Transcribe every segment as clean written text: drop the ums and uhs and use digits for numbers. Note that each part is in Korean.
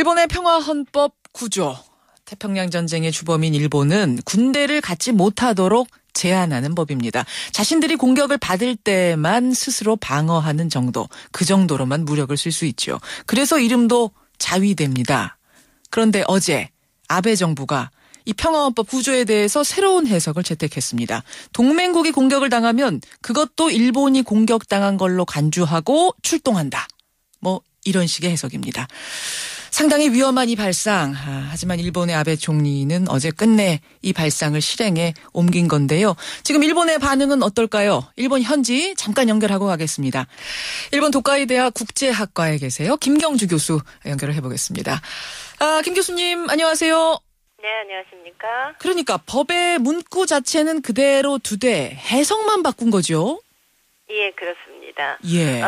일본의 평화헌법 구조. 태평양 전쟁의 주범인 일본은 군대를 갖지 못하도록 제한하는 법입니다. 자신들이 공격을 받을 때만 스스로 방어하는 정도, 그 정도로만 무력을 쓸 수 있죠. 그래서 이름도 자위대입니다. 그런데 어제 아베 정부가 이 평화헌법 구조에 대해서 새로운 해석을 채택했습니다. 동맹국이 공격을 당하면 그것도 일본이 공격당한 걸로 간주하고 출동한다. 뭐 이런 식의 해석입니다. 상당히 위험한 이 발상. 하지만 일본의 아베 총리는 어제 끝내 이 발상을 실행에 옮긴 건데요. 지금 일본의 반응은 어떨까요? 일본 현지 잠깐 연결하고 가겠습니다. 일본 도카이 대학 국제학과에 계세요. 김경주 교수 연결을 해보겠습니다. 김 교수님 안녕하세요. 네, 안녕하십니까. 그러니까 법의 문구 자체는 그대로 두되 해석만 바꾼 거죠? 예, 그렇습니다. 예.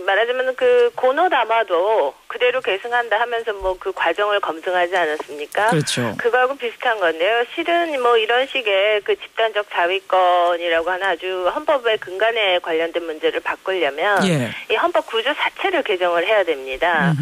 말하자면 그 고노다마도 그대로 계승한다 하면서 뭐 그 과정을 검증하지 않았습니까? 그렇죠. 그거하고 비슷한 건데요. 실은 뭐 이런 식의 그 집단적 자위권이라고 하는 아주 헌법의 근간에 관련된 문제를 바꾸려면 이 헌법 구조 자체를 개정을 해야 됩니다.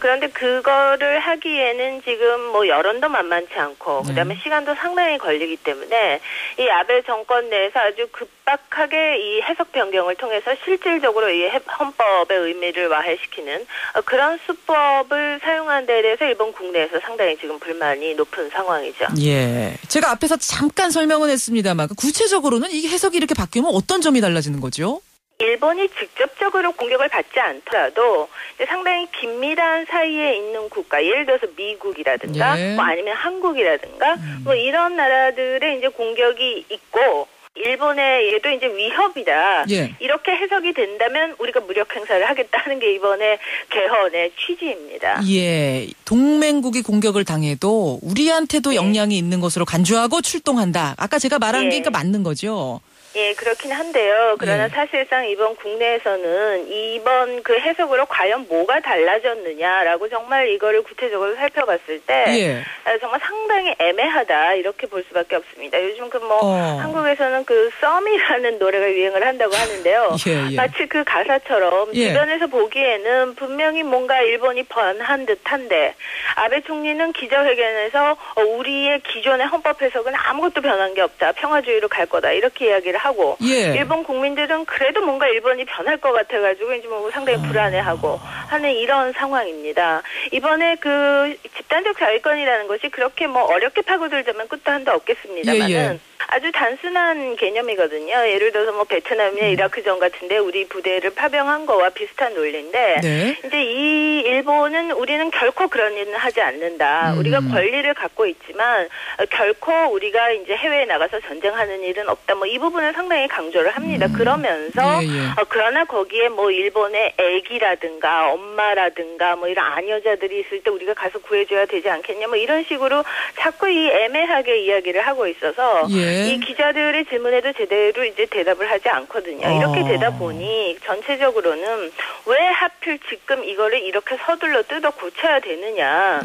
그런데 그거를 하기에는 지금 뭐 여론도 만만치 않고 그다음에 시간도 상당히 걸리기 때문에 이 아베 정권 내에서 아주 급박하게 이 해석 변경을 통해서 실질적으로 이 헌법의 의미를 와해시키는 그런 수법을 사용한 데 대해서 일본 국내에서 상당히 지금 불만이 높은 상황이죠. 예, 제가 앞에서 잠깐 설명은 했습니다만 구체적으로는 이 해석이 이렇게 바뀌면 어떤 점이 달라지는 거죠? 일본이 직접적으로 공격을 받지 않더라도 상당히 긴밀한 사이에 있는 국가, 예를 들어서 미국이라든가 뭐 아니면 한국이라든가 뭐 이런 나라들의 이제 공격이 있고 일본에도 이제 위협이다. 이렇게 해석이 된다면 우리가 무력 행사를 하겠다는 게 이번에 개헌의 취지입니다. 예, 동맹국이 공격을 당해도 우리한테도 영향이 있는 것으로 간주하고 출동한다. 아까 제가 말한 게 그러니까 맞는 거죠? 예, 그렇긴 한데요. 그러나 사실상 이번 국내에서는 이번 그 해석으로 과연 뭐가 달라졌느냐라고 정말 이거를 구체적으로 살펴봤을 때 정말 상당히 애매하다 이렇게 볼 수밖에 없습니다. 요즘 그 한국에서는 그 썸이라는 노래가 유행을 한다고 하는데요. 마치 그 가사처럼 주변에서 보기에는 분명히 뭔가 일본이 변한 듯한데 아베 총리는 기자회견에서 우리의 기존의 헌법 해석은 아무것도 변한 게 없다. 평화주의로 갈 거다. 이렇게 이야기를 하고 일본 국민들은 그래도 뭔가 일본이 변할 것 같아가지고 이제 뭐 상당히 불안해하고 하는 이런 상황입니다. 이번에 그 집단적 자위권이라는 것이 그렇게 뭐 어렵게 파고들자면 끝도 한도 없겠습니다만은 아주 단순한 개념이거든요. 예를 들어서 뭐 베트남이나 이라크전 같은데 우리 부대를 파병한 거와 비슷한 논리인데 이제 이 일본은 우리는 결코 그런 일은 하지 않는다. 우리가 권리를 갖고 있지만 결코 우리가 이제 해외에 나가서 전쟁하는 일은 없다. 뭐 이 부분을 상당히 강조를 합니다. 그러면서 그러나 거기에 뭐 일본의 애기라든가 엄마라든가 뭐 이런 아녀자들이 있을 때 우리가 가서 구해줘야 되지 않겠냐. 뭐 이런 식으로 자꾸 이 애매하게 이야기를 하고 있어서 이 기자들의 질문에도 제대로 이제 대답을 하지 않거든요. 이렇게 되다 보니 전체적으로는 왜 하필 지금 이거를 이렇게 서둘러 뜯어 고쳐야 되느냐.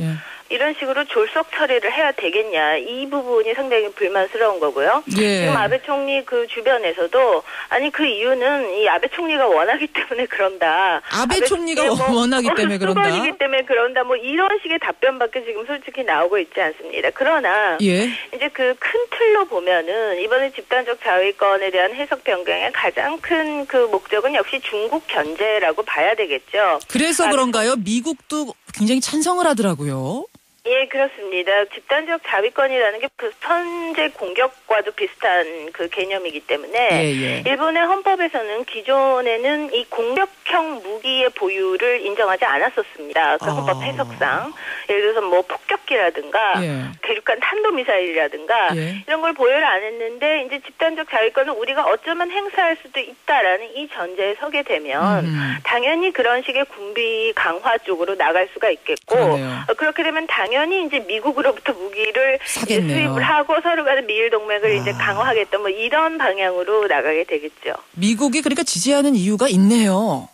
이런 식으로 졸속 처리를 해야 되겠냐. 이 부분이 상당히 불만스러운 거고요. 지금 아베 총리 그 주변에서도 아니 그 이유는 이 아베 총리가 원하기 때문에 그런다. 아베 총리가 원하기 때문에 그런다. 수건이기 때문에 그런다. 뭐 이런 식의 답변밖에 지금 솔직히 나오고 있지 않습니다. 그러나 이제 그 큰 틀로 보면은 이번에 집단적 자위권에 대한 해석 변경의 가장 큰 그 목적은 역시 중국 견제라고 봐야 되겠죠. 그래서 그런가요? 미국도 굉장히 찬성을 하더라고요. 예, 그렇습니다. 집단적 자위권이라는 게 그 선제 공격과도 비슷한 그 개념이기 때문에 일본의 헌법에서는 기존에는 이 공격형 무기의 보유를 인정하지 않았었습니다. 그 헌법 해석상. 예를 들어서 뭐 폭격기라든가 대륙간 탄도미사일이라든가 이런 걸 보유를 안 했는데 이제 집단적 자위권은 우리가 어쩌면 행사할 수도 있다라는 이 전제에 서게 되면 당연히 그런 식의 군비 강화 쪽으로 나갈 수가 있겠고 그렇게 되면 당연히 이제 미국으로부터 무기를 수입을 하고 서로 간의 미일 동맹을 이제 강화하겠다 뭐 이런 방향으로 나가게 되겠죠. 미국이 그러니까 지지하는 이유가 있네요.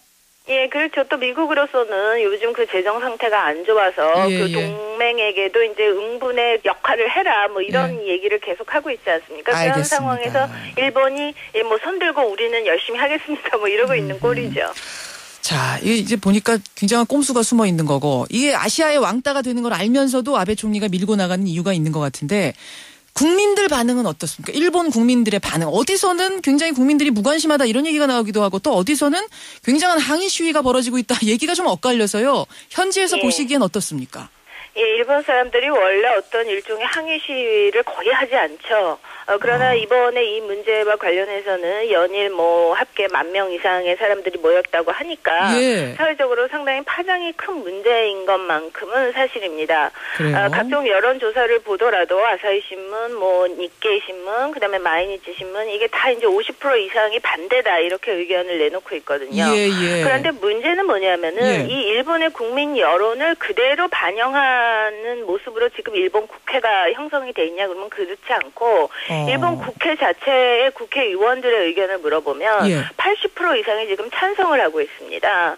예, 그렇죠. 또 미국으로서는 요즘 그 재정 상태가 안 좋아서 그 동맹에게도 이제 응분의 역할을 해라 뭐 이런 얘기를 계속 하고 있지 않습니까? 그런 상황에서 일본이 뭐 손들고 우리는 열심히 하겠습니다 뭐 이러고 있는 꼴이죠. 자, 이제 보니까 굉장한 꼼수가 숨어 있는 거고 이게 아시아의 왕따가 되는 걸 알면서도 아베 총리가 밀고 나가는 이유가 있는 것 같은데 국민들 반응은 어떻습니까? 일본 국민들의 반응. 어디서는 굉장히 국민들이 무관심하다 이런 얘기가 나오기도 하고 또 어디서는 굉장한 항의 시위가 벌어지고 있다. 얘기가 좀 엇갈려서요. 현지에서 보시기엔 어떻습니까? 예, 일본 사람들이 원래 어떤 일종의 항의 시위를 거의 하지 않죠. 그러나 이번에 이 문제와 관련해서는 연일 합계 10,000명 이상의 사람들이 모였다고 하니까 사회적으로 상당히 파장이 큰 문제인 것만큼은 사실입니다. 각종 여론조사를 보더라도 아사히 신문, 니케이 신문, 그다음에 마이니치 신문 이게 다 이제 50% 이상이 반대다 이렇게 의견을 내놓고 있거든요. 그런데 문제는 뭐냐면은 이 일본의 국민 여론을 그대로 반영하는 모습으로 지금 일본 국회가 형성이 돼 있냐 그러면 그렇지 않고 일본 국회 자체의 국회의원들의 의견을 물어보면 80% 이상이 지금 찬성을 하고 있습니다.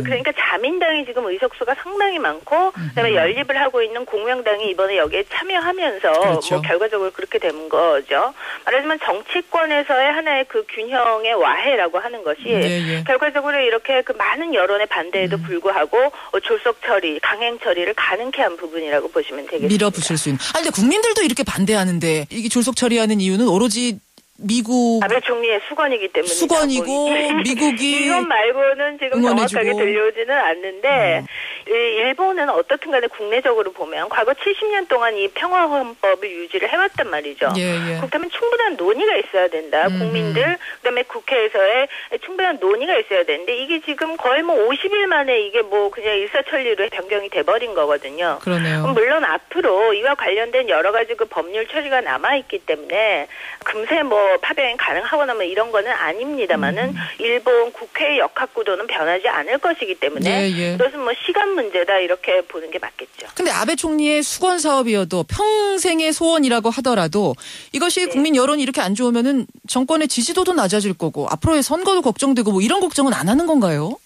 그러니까 자민당이 지금 의석수가 상당히 많고 그다음에 연립을 하고 있는 공명당이 이번에 여기에 참여하면서 결과적으로 그렇게 된 거죠. 말하자면 정치권에서의 하나의 그 균형의 와해라고 하는 것이 결과적으로 이렇게 그 많은 여론의 반대에도 불구하고 졸속 처리, 강행 처리를 가능케 한 부분이라고 보시면 되겠습니다. 밀어붙일 수 있는. 근데 국민들도 이렇게 반대하는데 이게 졸속 처리하는 이유는 오로지 미국 아베 총리의 수건이기 때문에 수건이고 미국이 이것 말고는 지금 응원해주고. 정확하게 들려오지는 않는데 일본은 어떻든 간에 국내적으로 보면 과거 70년 동안 이 평화헌법을 유지를 해왔단 말이죠. 그렇다면 충분한 논의가 있어야 된다. 국민들 그다음에 국회에서의 충분한 논의가 있어야 되는데 이게 지금 거의 50일 만에 이게 그냥 일사천리로 변경이 돼버린 거거든요. 그러네요. 물론 앞으로 이와 관련된 여러 가지 그 법률 처리가 남아있기 때문에 금세 파병이 가능하거나 이런 거는 아닙니다만은 일본 국회의 역학 구도는 변하지 않을 것이기 때문에 이것은 시간 문제다 이렇게 보는 게 맞겠죠. 근데 아베 총리의 수건 사업이어도 평생의 소원이라고 하더라도 이것이 국민 여론이 이렇게 안 좋으면은 정권의 지지도도 낮아질 거고 앞으로의 선거도 걱정되고 이런 걱정은 안 하는 건가요?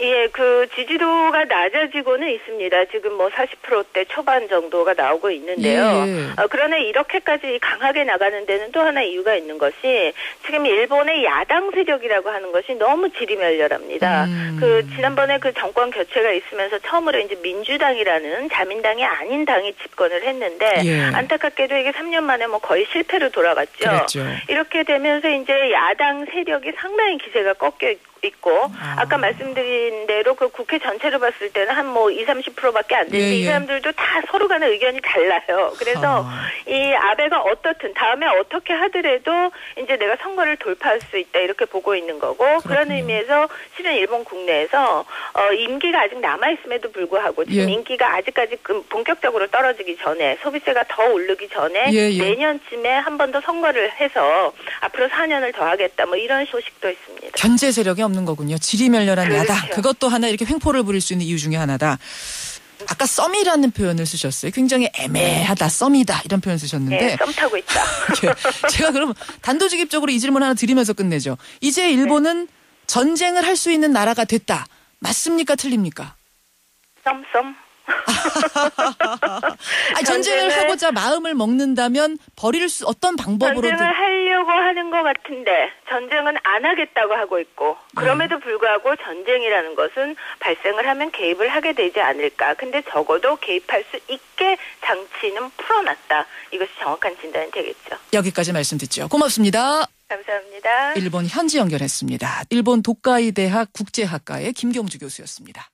예, 그 지지도가 낮아지고는 있습니다. 지금 40%대 초반 정도가 나오고 있는데요. 그러나 이렇게까지 강하게 나가는 데는 또 하나 이유가 있는 것이 지금 일본의 야당 세력이라고 하는 것이 너무 지리멸렬합니다. 그 지난번에 그 정권 교체가 있으면서 처음으로 이제 민주당이라는 자민당이 아닌 당이 집권을 했는데 안타깝게도 이게 3년 만에 거의 실패로 돌아갔죠. 그랬죠. 이렇게 되면서 이제 야당 세력이 상당히 기세가 꺾여 있고 아까 말씀드린 대로 그 국회 전체로 봤을 때는 한 20-30%밖에 안 되는데 이 사람들도 다 서로 간에 의견이 달라요. 그래서 이 아베가 어떻든 다음에 어떻게 하더라도 이제 내가 선거를 돌파할 수 있다 이렇게 보고 있는 거고 그런 의미에서 실은 일본 국내에서 임기가 아직 남아있음에도 불구하고 지금 인기가 아직까지 본격적으로 떨어지기 전에 소비세가 더 오르기 전에 내년쯤에 한 번 더 선거를 해서 앞으로 4년을 더 하겠다 이런 소식도 있습니다. 견제 세력이 없는 거군요. 지리멸렬한 야당. 그것도 하나 이렇게 횡포를 부릴 수 있는 이유 중에 하나다. 아까 썸이라는 표현을 쓰셨어요. 굉장히 애매하다, 썸이다 이런 표현 쓰셨는데. 썸 타고 있다. 제가 그럼 단도직입적으로 이 질문 하나 드리면서 끝내죠. 이제 일본은 전쟁을 할 수 있는 나라가 됐다. 맞습니까? 틀립니까? 썸. 전쟁을 하고자 마음을 먹는다면 어떤 방법으로든 전쟁을 하려고 하는 것 같은데 전쟁은 안 하겠다고 하고 있고 그럼에도 불구하고 전쟁이라는 것은 발생을 하면 개입을 하게 되지 않을까. 근데 적어도 개입할 수 있게 장치는 풀어놨다. 이것이 정확한 진단이 되겠죠. 여기까지 말씀 듣죠. 고맙습니다. 감사합니다. 일본 현지 연결했습니다. 일본 도카이 대학 국제학과의 김경주 교수였습니다.